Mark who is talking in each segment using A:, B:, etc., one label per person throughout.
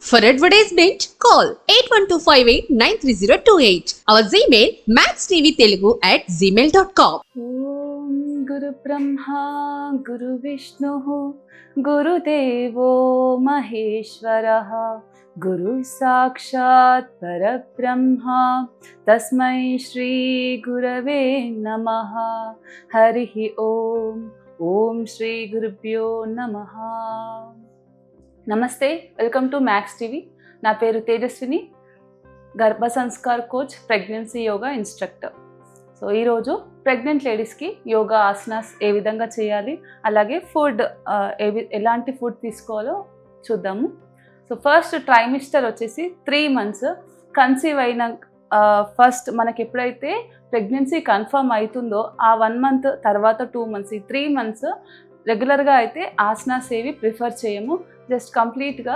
A: For advertisement, call 8125893028. Our Gmail maxtvtelugu@gmail.com.
B: ఓం గురు బ్రహ్మా గురు విష్ణు గురుదేవో మహేశ్వరః గురు సాక్షాత్ పరబ్రహ్మ తస్మై శ్రీ గురవే నమః. హరి ఓం. ఓం శ్రీ గురుభ్యో నమః. నమస్తే, వెల్కమ్ టు మ్యాక్స్ టీవీ. నా పేరు తేజస్విని, గర్భ Sanskar coach, pregnancy yoga instructor. So ఈరోజు ప్రెగ్నెంట్ లేడీస్కి యోగా ఆసనాస్ ఏ విధంగా చేయాలి, అలాగే ఫుడ్ ఎలాంటి ఫుడ్ తీసుకోవాలో చూద్దాము. సో ఫస్ట్ ట్రైమిస్టర్ వచ్చేసి 3 months. కన్సీవ్ అయిన ఫస్ట్ మనకి ఎప్పుడైతే ప్రెగ్నెన్సీ కన్ఫర్మ్ అవుతుందో ఆ 1 month తర్వాత 2 months, ఈ 3 months రెగ్యులర్గా అయితే ఆసనాస్ ఏవి ప్రిఫర్ చేయము. జస్ట్ కంప్లీట్గా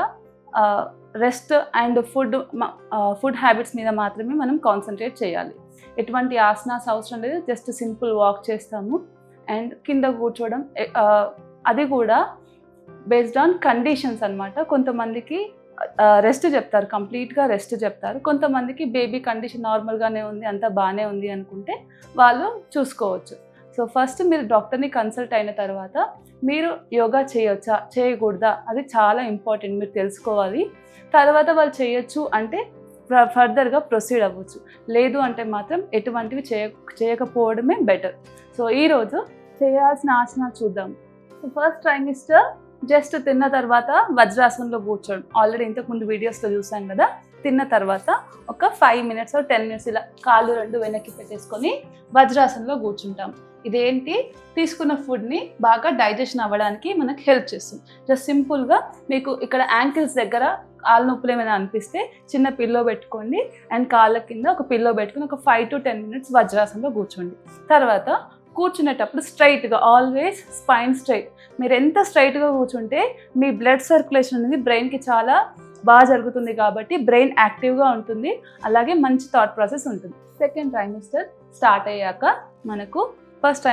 B: రెస్ట్ అండ్ ఫుడ్ హ్యాబిట్స్ మీద మాత్రమే మనం కాన్సన్ట్రేట్ చేయాలి. ఎటువంటి ఆసనాస్ అవసరం లేదు, జస్ట్ సింపుల్ వాక్ చేస్తాము అండ్ కింద కూర్చోవడం. అది కూడా బేస్డ్ ఆన్ కండిషన్స్ అన్నమాట. కొంతమందికి రెస్ట్ చెప్తారు, కంప్లీట్గా రెస్ట్ చెప్తారు. కొంతమందికి బేబీ కండిషన్ నార్మల్గానే ఉంది, అంతా బాగానే ఉంది అనుకుంటే వాళ్ళు చూసుకోవచ్చు. సో ఫస్ట్ మీరు డాక్టర్ని కన్సల్ట్ అయిన తర్వాత మీరు యోగా చేయొచ్చా చేయకూడదా అది చాలా ఇంపార్టెంట్, మీరు తెలుసుకోవాలి. తర్వాత వాళ్ళు చేయొచ్చు అంటే ఫర్దర్గా ప్రొసీడ్ అవ్వచ్చు, లేదు అంటే మాత్రం ఎటువంటివి చేయకపోవడమే బెటర్. సో ఈరోజు చేయాల్సిన ఆసనాలు చూద్దాం. సో ఫస్ట్ ట్రైమిస్టర్ జస్ట్ తిన్న తర్వాత వజ్రాసనంలో కూర్చోడం. ఆల్రెడీ ఇంతకుముందు వీడియోస్లో చూసాం కదా. తిన్న తర్వాత ఒక 5 minutes or 10 minutes ఇలా కాళ్ళు 2 వెనక్కి పెట్టేసుకొని వజ్రాసనంలో కూర్చుంటాం. ఇదేంటి, తీసుకున్న ఫుడ్ని బాగా డైజెషన్ అవ్వడానికి మనకు హెల్ప్ చేస్తుంది. జస్ట్ సింపుల్గా మీకు ఇక్కడ యాంకిల్స్ దగ్గర కాళ్ళ నొప్పులు ఏమైనా అనిపిస్తే చిన్న పిల్లో పెట్టుకోండి అండ్ కాళ్ళ కింద ఒక పిల్లో పెట్టుకుని ఒక 5 to 10 minutes వజ్రాసనంలో కూర్చోండి. తర్వాత కూర్చునేటప్పుడు స్ట్రైట్గా, ఆల్వేస్ స్పైన్ స్ట్రైట్. మీరు ఎంత స్ట్రైట్గా కూర్చుంటే మీ బ్లడ్ సర్క్యులేషన్ అనేది బ్రెయిన్కి చాలా బాగా జరుగుతుంది కాబట్టి బ్రెయిన్ యాక్టివ్గా ఉంటుంది, అలాగే మంచి థాట్ ప్రాసెస్ ఉంటుంది. సెకండ్ ట్రైమిస్టర్ స్టార్ట్ అయ్యాక మనకు ఫస్ట్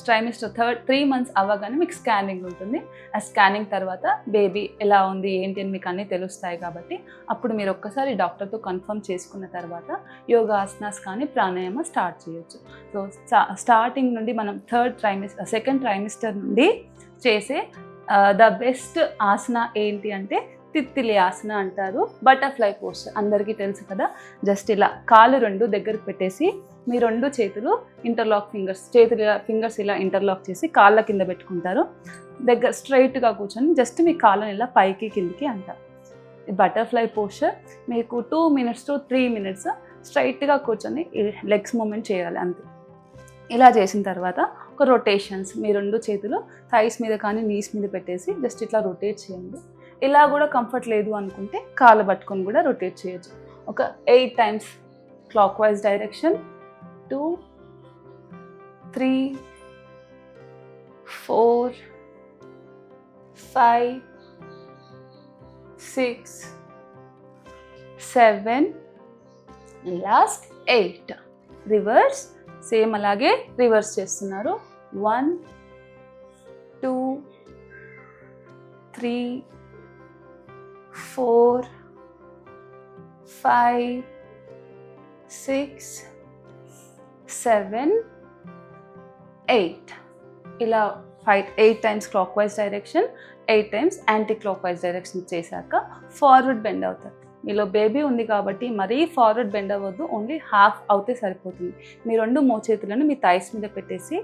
B: ట్రైమిస్టర్ 3 months అవ్వగానే మీకు స్కానింగ్ ఉంటుంది. ఆ స్కానింగ్ తర్వాత బేబీ ఎలా ఉంది ఏంటి అని మీకు అన్నీ తెలుస్తాయి కాబట్టి అప్పుడు మీరు ఒక్కసారి డాక్టర్తో కన్ఫర్మ్ చేసుకున్న తర్వాత యోగా ఆసనాస్ కానీ ప్రాణాయామ స్టార్ట్ చేయొచ్చు. సో స్టార్టింగ్ నుండి మనం సెకండ్ ట్రైమిస్టర్ నుండి చేసే ద బెస్ట్ ఆసన ఏంటి అంటే తిత్తిలి ఆసన అంటారు. బటర్ఫ్లై పోస్చర్ అందరికీ తెలుసు కదా. జస్ట్ ఇలా కాళ్ళు 2 దగ్గరకు పెట్టేసి మీ 2 చేతులు ఇంటర్లాక్ ఫింగర్స్ ఇలా ఇంటర్లాక్ చేసి కాళ్ళ కింద పెట్టుకుంటారు. దగ్గర స్ట్రైట్గా కూర్చొని జస్ట్ మీ కాళ్ళని ఇలా పైకి కిందికి అంటారు. బటర్ఫ్లై పోస్చర్ మీకు 2 minutes to 3 minutes స్ట్రైట్గా కూర్చొని లెగ్స్ మూమెంట్ చేయాలి అంతే. ఇలా చేసిన తర్వాత ఒక రొటేషన్స్, మీ 2 చేతులు థైస్ మీద కానీ నీస్ మీద పెట్టేసి జస్ట్ ఇట్లా రొటేట్ చేయండి. ఇలా కూడా కంఫర్ట్ లేదు అనుకుంటే కాళ్ళు పట్టుకొని కూడా రొటేట్ చేయొచ్చు. ఒక 8 times clock wise direction. 2 3 4 5 6 7 last 8. Reverse same అలాగే రివర్స్ చేస్తున్నారు. 1 2 3 4 5 6 7 8. ఇలా 8 times clock wise direction, 8 times anti clock wise direction చేశాక ఫార్వర్డ్ బెండ్ అవుతారు. మీలో బేబీ ఉంది కాబట్టి మరీ ఫార్వర్డ్ బెండ్ అవ్వద్దు, ఓన్లీ హాఫ్ అవుతే సరిపోతుంది. మీ 2 మోచేతులను మీ థైస్ మీద పెట్టేసి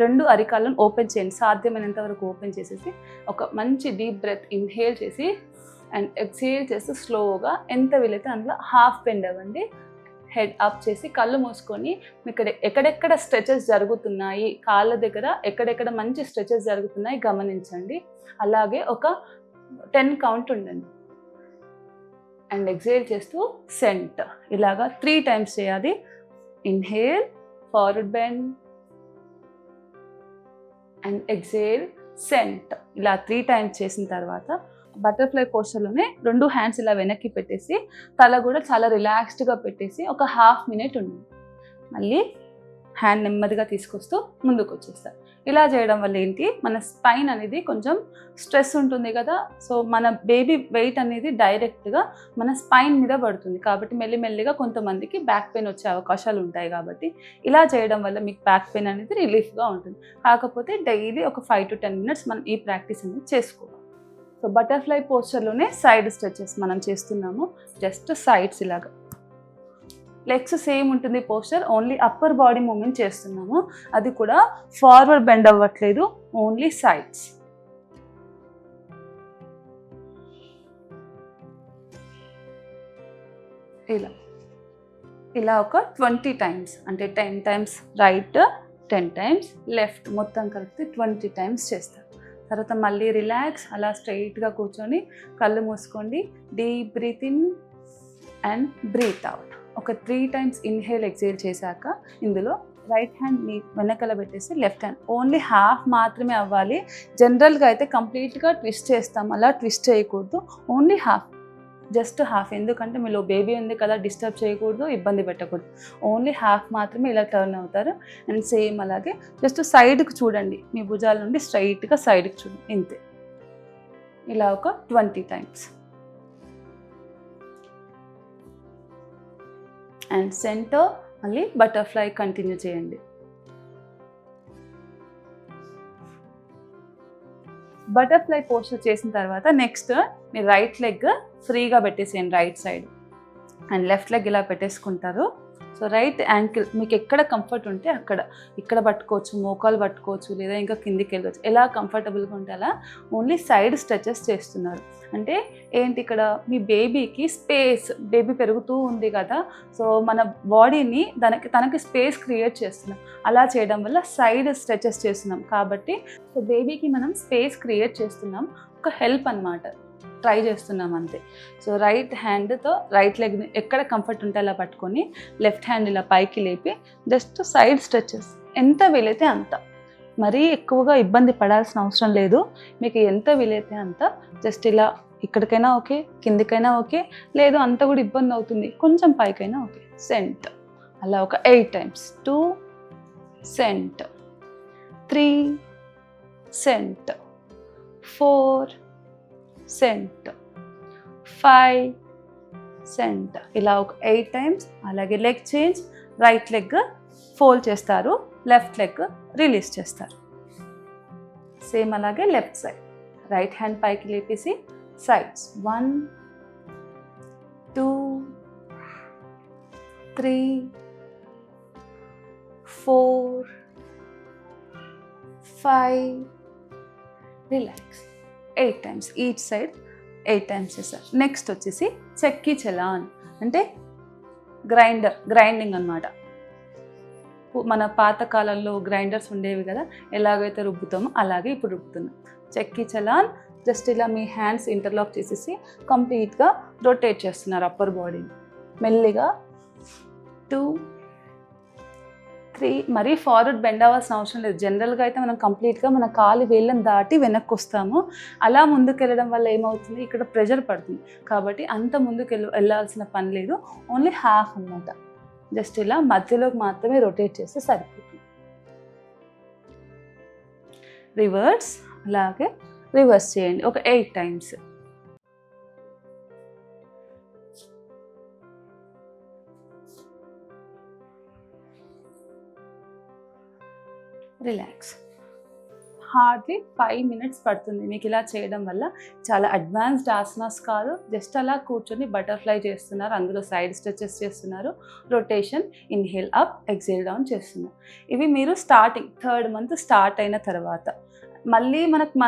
B: 2 అరికాళ్ళను ఓపెన్ చేయండి. సాధ్యమైనంత వరకు ఓపెన్ చేసేసి ఒక మంచి డీప్ బ్రెత్ ఇన్హేల్ చేసి అండ్ ఎక్సేల్ చేస్తూ స్లోగా ఎంత వీలైతే అందులో హాఫ్ బెండ్ అవ్వండి. హెడ్ అప్ చేసి కళ్ళు మూసుకొని ఎక్కడెక్కడ స్ట్రెచెస్ జరుగుతున్నాయి, కాళ్ళ దగ్గర ఎక్కడెక్కడ మంచి స్ట్రెచెస్ జరుగుతున్నాయి గమనించండి. అలాగే ఒక 10 count ఉండండి అండ్ ఎక్సేల్ చేస్తూ సెంట్. ఇలాగా 3 times చేయాలి. Inhale, forward bend and exhale, సెంట్. ఇలా 3 times చేసిన తర్వాత బటర్ఫ్లై పోస్చర్లోనే 2 hands ఇలా వెనక్కి పెట్టేసి తల కూడా చాలా రిలాక్స్డ్గా పెట్టేసి ఒక 1/2 minute ఉండండి. మళ్ళీ హ్యాండ్ నెమ్మదిగా తీసుకొస్తూ ముందుకు వచ్చేస్తారు. ఇలా చేయడం వల్ల ఏంటి, మన స్పైన్ అనేది కొంచెం స్ట్రెస్ ఉంటుంది కదా, సో మన బేబీ వెయిట్ అనేది డైరెక్ట్గా మన స్పైన్ మీద పడుతుంది. కాబట్టి మెల్లిమెల్లిగా కొంతమందికి బ్యాక్ పెయిన్ వచ్చే అవకాశాలు ఉంటాయి. కాబట్టి ఇలా చేయడం వల్ల మీకు బ్యాక్ పెయిన్ అనేది రిలీఫ్గా ఉంటుంది. కాకపోతే డైలీ ఒక 5 to 10 minutes మనం ఈ ప్రాక్టీస్ అనేది చేసుకోవాలి. సో బటర్ఫ్లై పోస్చర్లోనే సైడ్ స్ట్రెచెస్ మనం చేస్తున్నాము. జస్ట్ సైడ్స్ ఇలాగా, లెగ్స్ సేమ్ ఉంటుంది posture, only upper body movement చేస్తున్నాము. అది కూడా ఫార్వర్డ్ బెండ్ అవ్వట్లేదు, ఓన్లీ సైడ్స్. ఇలా ఒక 20 times, అంటే 10 times రైట్, 10 times లెఫ్ట్, మొత్తం కలిపి 20 times చేస్తారు. తర్వాత మళ్ళీ రిలాక్స్, అలా స్ట్రైట్గా కూర్చొని కళ్ళు మూసుకోండి. Deep breathe in and breathe out. ఒక 3 times ఇన్హేల్ ఎక్సేల్ చేశాక ఇందులో రైట్ హ్యాండ్ మీ వెనకాల పెట్టేసి లెఫ్ట్ హ్యాండ్ ఓన్లీ హాఫ్ మాత్రమే అవ్వాలి. జనరల్గా అయితే కంప్లీట్గా ట్విస్ట్ చేస్తాం, అలా ట్విస్ట్ చేయకూడదు, ఓన్లీ హాఫ్, జస్ట్ హాఫ్. ఎందుకంటే మీలో బేబీ ఉంది కదా, డిస్టర్బ్ చేయకూడదు, ఇబ్బంది పెట్టకూడదు. ఓన్లీ హాఫ్ మాత్రమే ఇలా టర్న్ అవుతారు. అండ్ సేమ్ అలాగే జస్ట్ సైడ్కి చూడండి, మీ భుజాల నుండి స్ట్రైట్గా సైడ్కి చూడండి, ఇంతే. ఇలా ఒక 20 times. అండ్ సెంటర్ మళ్ళీ బటర్ఫ్లై కంటిన్యూ చేయండి. బటర్ఫ్లై పోస్చర్ చేసిన తర్వాత నెక్స్ట్ మీ రైట్ లెగ్ ఫ్రీగా పెట్టేసేయండి right side, and left leg ఇలా పెట్టేసుకుంటారు. సో రైట్ యాంకిల్ మీకు ఎక్కడ కంఫర్ట్ ఉంటే అక్కడ, ఇక్కడ పట్టుకోవచ్చు, మోకాలు పట్టుకోవచ్చు, లేదా ఇంకా కిందికి వెళ్ళవచ్చు, ఎలా కంఫర్టబుల్గా ఉంటే అలా. ఓన్లీ సైడ్ స్ట్రెచెస్ చేస్తున్నారు. అంటే ఏంటి, ఇక్కడ మీ బేబీకి స్పేస్, బేబీ పెరుగుతూ ఉంది కదా, సో మన బాడీని తనకి స్పేస్ క్రియేట్ చేస్తున్నాం. అలా చేయడం వల్ల సైడ్ స్ట్రెచెస్ చేస్తున్నాం. కాబట్టి సో బేబీకి మనం స్పేస్ క్రియేట్ చేస్తున్నాం, ఒక హెల్ప్ అన్నమాట, ట్రై చేస్తున్నాం అంతే. సో రైట్ హ్యాండ్తో రైట్ లెగ్ని ఎక్కడ కంఫర్ట్ ఉంటే అలా పట్టుకొని లెఫ్ట్ హ్యాండ్ ఇలా పైకి లేపి జస్ట్ సైడ్ స్ట్రెచెస్ ఎంత వీలైతే అంత, మరీ ఎక్కువగా ఇబ్బంది పడాల్సిన అవసరం లేదు. మీకు ఎంత వీలైతే అంత జస్ట్ ఇలా, ఇక్కడికైనా ఓకే, కిందికైనా ఓకే, లేదు అంత కూడా ఇబ్బంది అవుతుంది, కొంచెం పైకైనా ఓకే. సెంట్ అలా ఒక 8 times. 2 సెంట్, 3 సెంట్, 4 సెంట్, 5 సెంట్. ఇలా ఒక 8 times. అలాగే leg change, right leg fold చేస్తారు, లెఫ్ట్ లెగ్ రిలీజ్ చేస్తారు. సేమ్ అలాగే లెఫ్ట్ సైడ్, రైట్ హ్యాండ్ పైకి లేపేసి sides. 1 2 3 4 5 relax. 8 times each side, 8 times చేస్తారు. నెక్స్ట్ వచ్చేసి చెక్కీ చలాన్, అంటే గ్రైండింగ్ అన్నమాట. మన పాతకాలంలో గ్రైండర్స్ ఉండేవి కదా, ఎలాగైతే రుబ్బుతామో అలాగే ఇప్పుడు రుబ్బుతున్నాం. చెక్కీ చలాన్ జస్ట్ ఇలా మీ హ్యాండ్స్ ఇంటర్లాక్ చేసేసి కంప్లీట్గా రొటేట్ చేస్తున్నారు అప్పర్ బాడీని. మెల్లిగా 2 3, మరీ ఫార్వర్డ్ బెండ్ అవ్వాల్సిన అవసరం లేదు. జనరల్గా అయితే మనం కంప్లీట్గా మన కాలు వేళ్ళని దాటి వెనక్కి వస్తాము. అలా ముందుకు వెళ్ళడం వల్ల ఏమవుతుంది, ఇక్కడ ప్రెషర్ పడుతుంది. కాబట్టి అంత ముందుకు వెళ్ళాల్సిన పని లేదు, ఓన్లీ హాఫ్ అన్నమాట. జస్ట్ ఇలా మధ్యలోకి మాత్రమే రొటేట్ చేస్తే సరిపోతుంది. రివర్స్, అలాగే రివర్స్ చేయండి ఒక 8 times. రిలాక్స్. హార్డ్లీ 5 minutes పడుతుంది మీకు ఇలా చేయడం వల్ల. చాలా అడ్వాన్స్డ్ ఆసనాస్ కాదు, జస్ట్ అలా కూర్చొని బటర్ఫ్లై చేస్తున్నారు, అందులో సైడ్ స్ట్రెచెస్ చేస్తున్నారు, rotation, inhale up, exhale down చేస్తున్నారు. ఇవి మీరు స్టార్టింగ్ 3rd month స్టార్ట్ అయిన తర్వాత. మళ్ళీ మనకు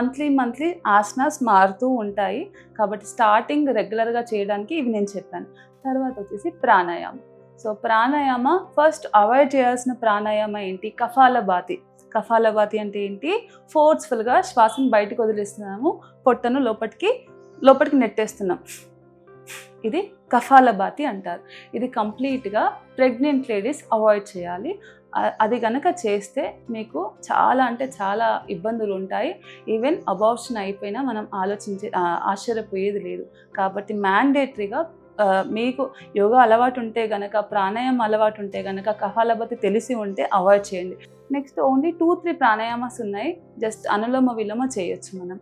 B: మంత్లీ ఆసనాస్ మారుతూ ఉంటాయి. కాబట్టి స్టార్టింగ్ రెగ్యులర్గా చేయడానికి ఇవి నేను చెప్పాను. తర్వాత వచ్చేసి ప్రాణాయామం. సో ప్రాణాయామ, ఫస్ట్ అవాయిడ్ చేయాల్సిన ప్రాణాయామ ఏంటి, కపాలభాతి. కపాలభాతి అంటే ఏంటి, ఫోర్స్ఫుల్గా శ్వాసను బయటకు వదిలేస్తున్నాము, పొట్టను లోపలికి నెట్టేస్తున్నాం. ఇది కపాలభాతి అంటారు. ఇది కంప్లీట్గా ప్రెగ్నెంట్ లేడీస్ అవాయిడ్ చేయాలి. అది కనుక చేస్తే మీకు చాలా అంటే చాలా ఇబ్బందులు ఉంటాయి. ఈవెన్ అబార్షన్ అయిపోయినా మనం ఆశ్చర్యపోయేది లేదు. కాబట్టి మ్యాండేటరీగా మీకు యోగా అలవాటు ఉంటే కనుక, ప్రాణాయామం అలవాటు ఉంటే కనుక, కపాలభాతి తెలిసి ఉంటే అవాయిడ్ చేయండి. నెక్స్ట్ ఓన్లీ 2-3 ప్రాణాయామాస్ ఉన్నాయి. జస్ట్ అనులోమ విలోమ చేయొచ్చు మనం.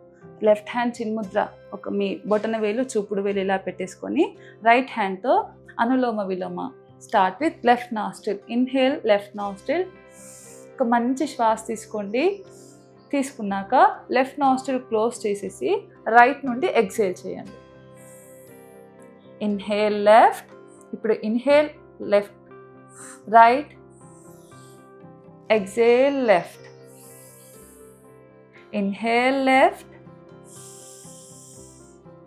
B: లెఫ్ట్ హ్యాండ్ చిన్ముద్ర, ఒక మీ బొటన వేలు చూపుడు వేలు ఇలా పెట్టేసుకొని రైట్ హ్యాండ్తో anulom vilom. Start with left nostril. Inhale left nostril. ఒక మంచి శ్వాస తీసుకోండి. తీసుకున్నాక లెఫ్ట్ నాస్ట్రిల్ క్లోజ్ చేసేసి రైట్ నుండి ఎక్సేల్ చేయండి. Inhale left. ఇప్పుడు inhale left, right, exhale left. Inhale left,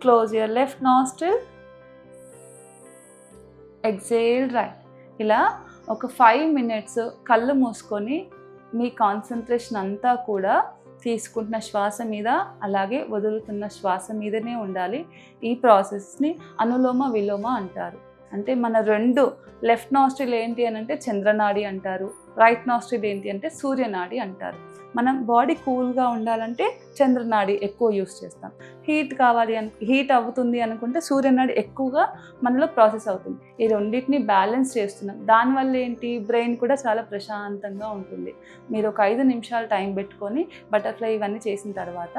B: close your left nostril, exhale right. ఇలా ఒక 5 minutes కళ్ళు మూసుకొని మీ కాన్సన్ట్రేషన్ అంతా కూడా తీసుకుంటున్న శ్వాస మీద, అలాగే వదులుతున్న శ్వాస మీదనే ఉండాలి. ఈ ప్రాసెస్ని అనులోమ విలోమ అంటారు. అంటే మన 2 లెఫ్ట్ నాస్ట్రిల్ ఏంటి అని అంటే చంద్రనాడి అంటారు, రైట్ నాస్ట్రిల్ ఏంటి అంటే సూర్యనాడి అంటారు. మనం బాడీ కూల్గా ఉండాలంటే చంద్రనాడి ఎక్కువ యూస్ చేస్తాం. హీట్ అవుతుంది అనుకుంటే సూర్యనాడి ఎక్కువగా మనలో ప్రాసెస్ అవుతుంది. ఈ రెండింటిని బ్యాలెన్స్ చేస్తున్నాం. దానివల్ల ఏంటి, బ్రెయిన్ కూడా చాలా ప్రశాంతంగా ఉంటుంది. మీరు ఒక 5 నిమిషాలు టైం పెట్టుకొని బటర్ఫ్లై ఇవన్నీ చేసిన తర్వాత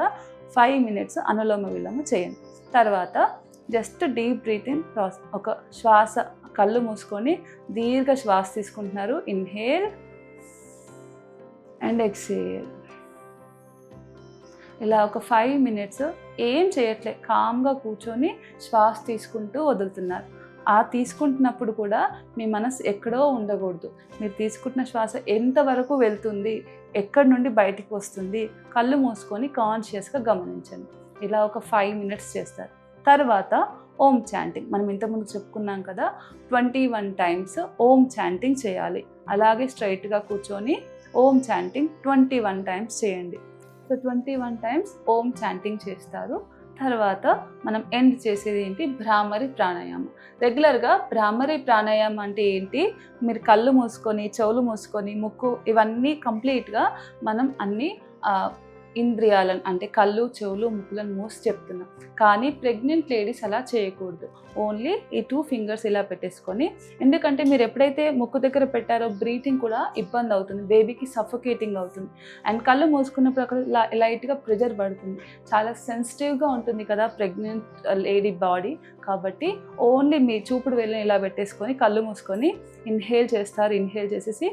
B: 5 minutes అనులోమ విలోమ చేయండి. తర్వాత జస్ట్ డీప్ బ్రీతింగ్ ప్రాసెస్. ఒక శ్వాస, కళ్ళు మూసుకొని దీర్ఘ శ్వాస తీసుకుంటున్నారు. Inhale and exhale. ఇలా ఒక 5 minutes ఏం చేయట్లే, కామ్గా కూర్చొని శ్వాస తీసుకుంటూ వదులుతున్నారు. ఆ తీసుకుంటున్నప్పుడు కూడా మీ మనసు ఎక్కడో ఉండకూడదు. మీరు తీసుకుంటున్న శ్వాస ఎంతవరకు వెళ్తుంది, ఎక్కడి నుండి బయటికి వస్తుంది, కళ్ళు మూసుకొని కాన్షియస్గా గమనించండి. ఇలా ఒక 5 minutes చేస్తారు. తర్వాత ఓం చాంటింగ్. మనం ఇంతకుముందు చెప్పుకున్నాం కదా, 21 times ఓం చాంటింగ్ చేయాలి. అలాగే స్ట్రైట్గా కూర్చొని ఓం చాంటింగ్ 21 times చేయండి. సో 21 times ఓం చాంటింగ్ చేస్తారు. తర్వాత మనం ఎండ్ చేసేది ఏంటి, భ్రామరి ప్రాణాయామం. రెగ్యులర్గా భ్రామరి ప్రాణాయామం అంటే ఏంటి, మీరు కళ్ళు మూసుకొని, చెవులు మూసుకొని, ముక్కు ఇవన్నీ కంప్లీట్గా మనం అన్ని ఇంద్రియాలను అంటే కళ్ళు, చెవులు, ముక్కులను మూసి చెప్తున్నాం. కానీ ప్రెగ్నెంట్ లేడీస్ అలా చేయకూడదు. ఓన్లీ ఈ 2 fingers ఇలా పెట్టేసుకొని, ఎందుకంటే మీరు ఎప్పుడైతే ముక్కు దగ్గర పెట్టారో బ్రీతింగ్ కూడా ఇబ్బంది అవుతుంది, బేబీకి సఫోకేటింగ్ అవుతుంది. అండ్ కళ్ళు మూసుకున్నప్పుడు అక్కడ లైట్గా ప్రెజర్ పడుతుంది. చాలా సెన్సిటివ్గా ఉంటుంది కదా ప్రెగ్నెంట్ లేడీ బాడీ. కాబట్టి ఓన్లీ మీ చూపుడు వేలుని ఇలా పెట్టేసుకొని కళ్ళు మూసుకొని ఇన్హేల్ చేస్తారు. ఇన్హేల్ చేసేసి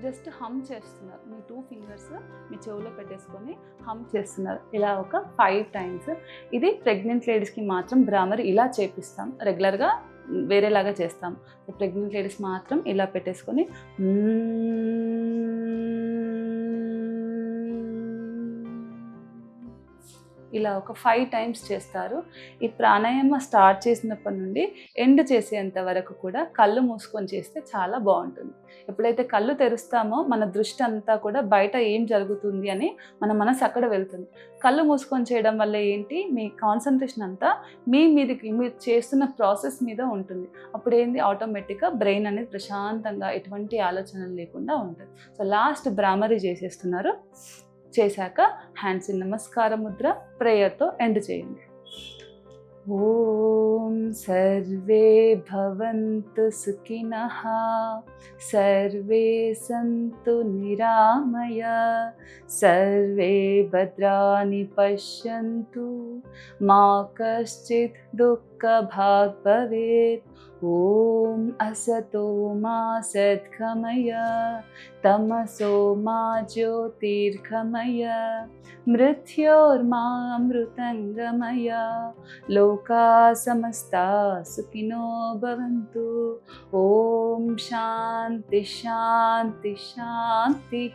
B: జస్ట్ హమ్ చేస్తున్నారు. మీ 2 fingers మీ చెవులో పెట్టేసుకొని హమ్ చేస్తున్నారు. ఇలా ఒక 5 times. ఇది ప్రెగ్నెంట్ లేడీస్కి మాత్రం భ్రామరి ఇలా చేపిస్తాం. రెగ్యులర్గా వేరేలాగా చేస్తాం. ప్రెగ్నెంట్ లేడీస్ మాత్రం ఇలా పెట్టేసుకొని ఇలా ఒక 5 times చేస్తారు. ఈ ప్రాణాయామ స్టార్ట్ చేసినప్పటి నుండి ఎండ్ చేసేంత వరకు కూడా కళ్ళు మూసుకొని చేస్తే చాలా బాగుంటుంది. ఎప్పుడైతే కళ్ళు తెరుస్తామో మన దృష్టి అంతా కూడా బయట ఏం జరుగుతుంది అని మన మనసు అక్కడ వెళ్తుంది. కళ్ళు మూసుకొని చేయడం వల్ల ఏంటి, మీ కాన్సన్ట్రేషన్ అంతా మీదకి, మీరు చేస్తున్న ప్రాసెస్ మీద ఉంటుంది. అప్పుడు ఏంది, ఆటోమేటిక్గా బ్రెయిన్ అనేది ప్రశాంతంగా ఎటువంటి ఆలోచనలు లేకుండా ఉంటుంది. సో లాస్ట్ భ్రామరి చేసేస్తున్నారు. చేశాక హ్యాండ్స్ ఇన్ నమస్కార ముద్ర, ప్రేయర్తో ఎండ్ చేయండి. ఓం సర్వే భవంతు సుఖినః, సర్వే సంతు నిరామయ, సర్వే భద్రాణి పశ్యంతు, మా కశ్చిత్ దుఃఖభాగ్ భవేత్. ఓం అసతో మా సద్గమయ, తమసో మా జ్యోతిర్గమయ, మృత్యోర్మా అమృతంగమయ, లోకా సమస్తా సుఖినో భవంతు. ఓం శాంతి శాంతి శాంతి.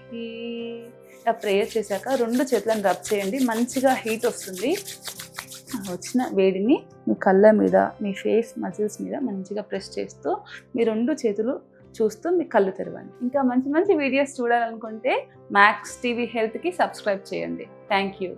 B: ఇలా ప్రేయర్ చేశాక 2 చేతులను రబ్ చేయండి. మంచిగా హీట్ వస్తుంది. వచ్చిన వేడిని మీ కళ్ళ మీద, మీ ఫేస్ మజిల్స్ మీద మంచిగా ప్రెస్ చేస్తూ మీ 2 చేతులు చూస్తూ మీ కళ్ళు తెరవండి. ఇంకా మంచి మంచి వీడియోస్ చూడాలనుకుంటే మ్యాక్స్ టీవీ హెల్త్కి సబ్స్క్రైబ్ చేయండి. Thank you.